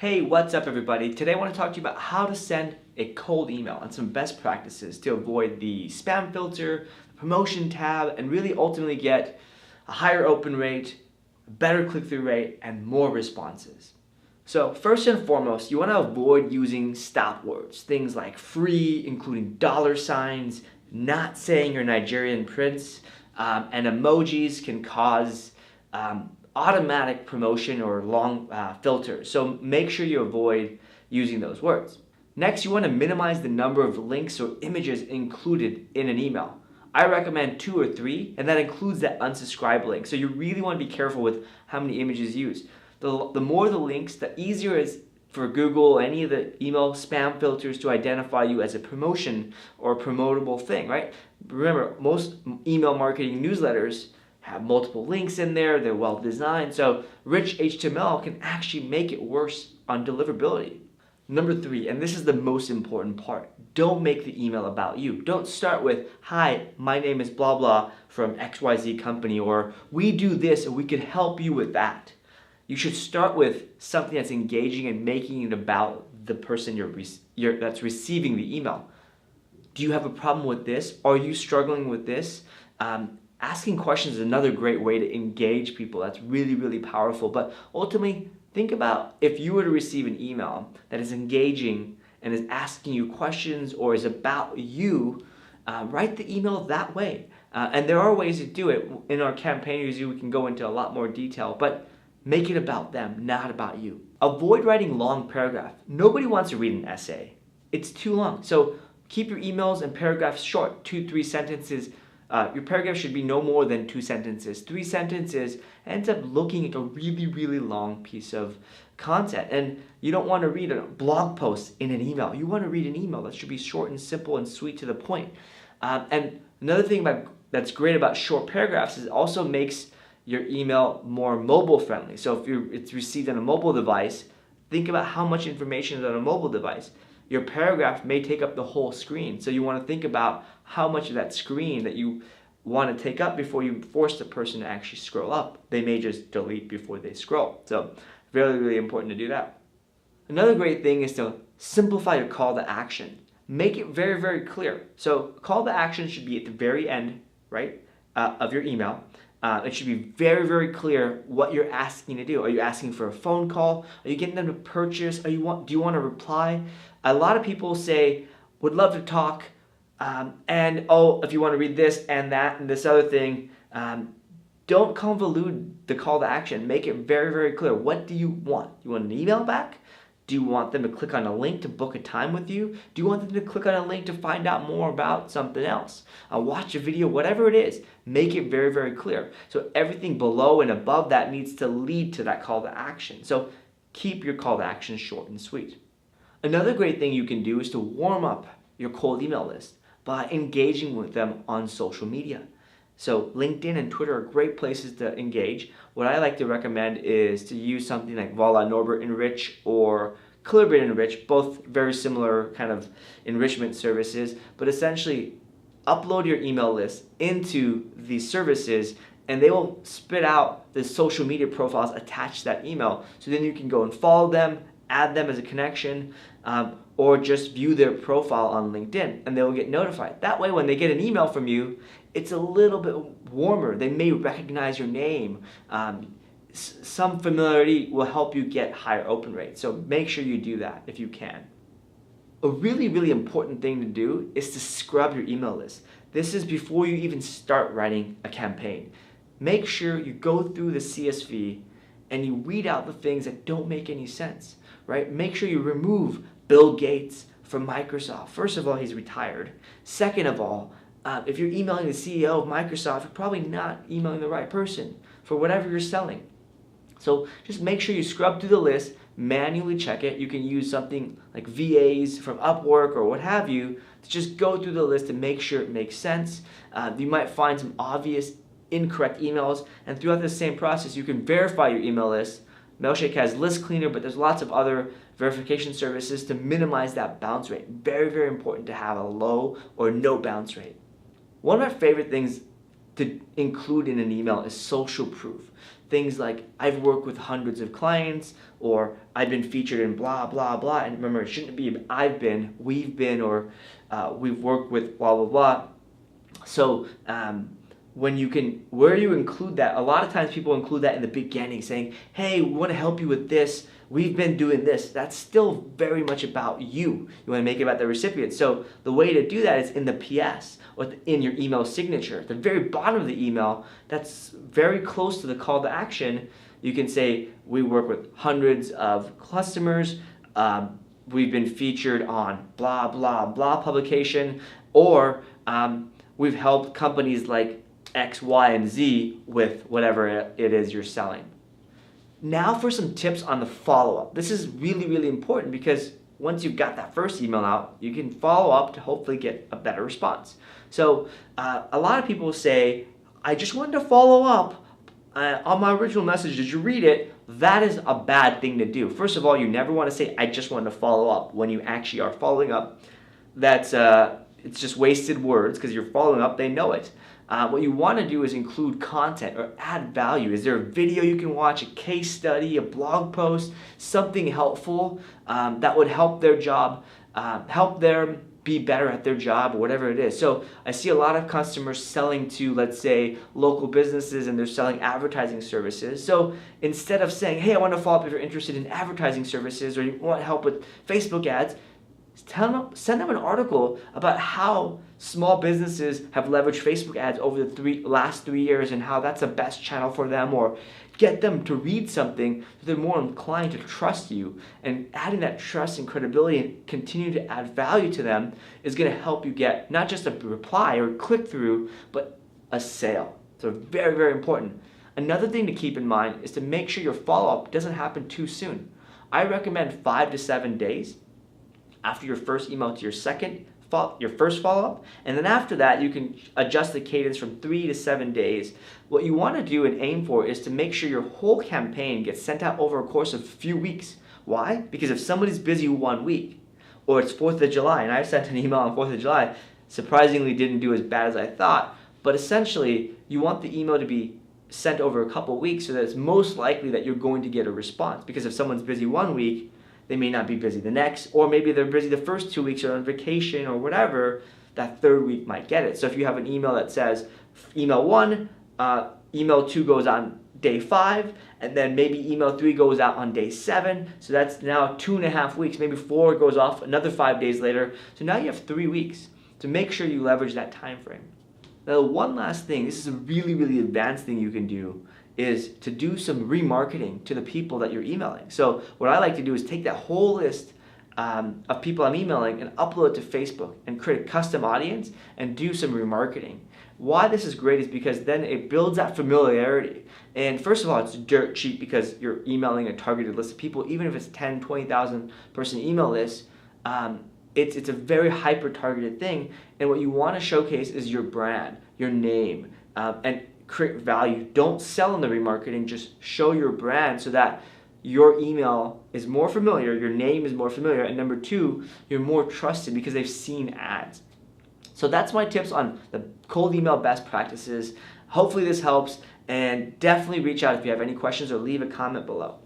Hey, what's up everybody? Today I want to talk to you about how to send a cold email and some best practices to avoid the spam filter, the promotion tab, and really ultimately get a higher open rate, a better click-through rate, and more responses. So first and foremost, you want to avoid using stop words, things like free, including dollar signs, not saying your Nigerian prince, and emojis can cause automatic promotion or long filters. So make sure you avoid using those words. Next, you want to minimize the number of links or images included in an email. I recommend 2 or 3, and that includes that unsubscribe link. So you really want to be careful with how many images you use. The more the links, the easier it is for Google, any of the email spam filters to identify you as a promotion or a promotable thing, right? Remember, most email marketing newsletters have multiple links in there, they're well designed, so rich HTML can actually make it worse on deliverability. Number 3, and this is the most important part, don't make the email about you. Don't start with, hi, my name is blah blah from XYZ company, or we do this and we could help you with that. You should start with something that's engaging and making it about the person that's receiving the email. Do you have a problem with this? Are you struggling with this? Asking questions is another great way to engage people. That's really, really powerful. But ultimately, think about if you were to receive an email that is engaging and is asking you questions or is about you, write the email that way. And there are ways to do it. In our campaign review, we can go into a lot more detail, but make it about them, not about you. Avoid writing long paragraphs. Nobody wants to read an essay. It's too long. So keep your emails and paragraphs short, 2-3 sentences. Your paragraph should be no more than 2 sentences. 3 sentences ends up looking like a really, really long piece of content. And you don't want to read a blog post in an email. You want to read an email that should be short and simple and sweet to the point. And another thing that's great about short paragraphs is it also makes your email more mobile friendly. So if it's received on a mobile device, think about how much information is on a mobile device. Your paragraph may take up the whole screen. So you want to think about how much of that screen that you want to take up before you force the person to actually scroll up. They may just delete before they scroll. So really, really important to do that. Another great thing is to simplify your call to action. Make it very, very clear. So call to action should be at the very end, right, of your email. It should be very, very clear what you're asking to do. Are you asking for a phone call? Are you getting them to purchase? Do you want to reply? A lot of people say, would love to talk, and oh, if you want to read this and that and this other thing, don't convolute the call to action. Make it very, very clear. What do you want? You want an email back? Do you want them to click on a link to book a time with you? Do you want them to click on a link to find out more about something else? Watch a video, whatever it is, make it very, very clear. So everything below and above that needs to lead to that call to action. So keep your call to action short and sweet. Another great thing you can do is to warm up your cold email list by engaging with them on social media. So LinkedIn and Twitter are great places to engage. What I like to recommend is to use something like Voila Norbert Enrich or Clearbit Enrich, both very similar kind of enrichment services, but essentially upload your email list into these services and they will spit out the social media profiles attached to that email. So then you can go and follow them, add them as a connection, or just view their profile on LinkedIn and they will get notified. That way when they get an email from you, it's a little bit warmer. They may recognize your name. Some familiarity will help you get higher open rates. So make sure you do that if you can. A really, really important thing to do is to scrub your email list. This is before you even start writing a campaign. Make sure you go through the CSV and you weed out the things that don't make any sense, right? Make sure you remove Bill Gates from Microsoft. First of all, he's retired. Second of all, if you're emailing the CEO of Microsoft, you're probably not emailing the right person for whatever you're selling. So just make sure you scrub through the list, manually check it. You can use something like VAs from Upwork or what have you to just go through the list and make sure it makes sense. You might find some obvious incorrect emails, and throughout the same process, you can verify your email list. Mailshake has List Cleaner, but there's lots of other verification services to minimize that bounce rate. Very, very important to have a low or no bounce rate. One of my favorite things to include in an email is social proof. things like I've worked with hundreds of clients, or I've been featured in blah, blah, blah. And remember, it shouldn't be I've been, we've been, or we've worked with blah, blah, blah. So where you include that, a lot of times people include that in the beginning, saying, hey, we want to help you with this. We've been doing this. That's still very much about you. You want to make it about the recipient. So the way to do that is in the PS, or in your email signature. At the very bottom of the email, that's very close to the call to action. You can say, we work with hundreds of customers. We've been featured on blah, blah, blah publication. Or we've helped companies like X, Y, and Z with whatever it is you're selling. Now for some tips on the follow-up. This is really, really important because once you've got that first email out, you can follow up to hopefully get a better response. So a lot of people say, I just wanted to follow up on my original message. Did you read it? That is a bad thing to do. First of all, you never want to say, I just wanted to follow up when you actually are following up. That's it's just wasted words because you're following up, they know it. What you want to do is include content or add value. Is there a video you can watch, a case study, a blog post, something helpful that would help their job, help them be better at their job, or whatever it is. So I see a lot of customers selling to, let's say, local businesses, and they're selling advertising services. So instead of saying, hey, I want to follow up if you're interested in advertising services, or you want help with Facebook ads, send them an article about how small businesses have leveraged Facebook ads over the last 3 years and how that's the best channel for them, or get them to read something so they're more inclined to trust you. And adding that trust and credibility and continue to add value to them is going to help you get not just a reply or click through, but a sale. So very, very important. Another thing to keep in mind is to make sure your follow-up doesn't happen too soon. I recommend 5 to 7 days after your first email to your first follow-up, and then after that you can adjust the cadence from 3 to 7 days. What you want to do and aim for is to make sure your whole campaign gets sent out over a course of a few weeks. Why? Because if somebody's busy 1 week, or it's 4th of July, and I sent an email on 4th of July, surprisingly didn't do as bad as I thought, but essentially you want the email to be sent over a couple weeks so that it's most likely that you're going to get a response. Because if someone's busy 1 week, they may not be busy the next, or maybe they're busy the first 2 weeks or on vacation or whatever, that third week might get it. So if you have an email that says email 1, email 2 goes on day 5, and then maybe email 3 goes out on day 7, so that's now 2.5 weeks, maybe 4 goes off another 5 days later, so now you have 3 weeks to make sure you leverage that time frame. Now one last thing, this is a really, really advanced thing you can do, is to do some remarketing to the people that you're emailing. So what I like to do is take that whole list of people I'm emailing and upload it to Facebook and create a custom audience and do some remarketing. Why this is great is because then it builds that familiarity. And first of all, it's dirt cheap because you're emailing a targeted list of people. Even if it's 10, 20,000 person email list, it's a very hyper-targeted thing. And what you want to showcase is your brand, your name, and create value. Don't sell in the remarketing, just show your brand so that your email is more familiar, your name is more familiar, and number 2, you're more trusted because they've seen ads. So that's my tips on the cold email best practices. Hopefully this helps, and definitely reach out if you have any questions or leave a comment below.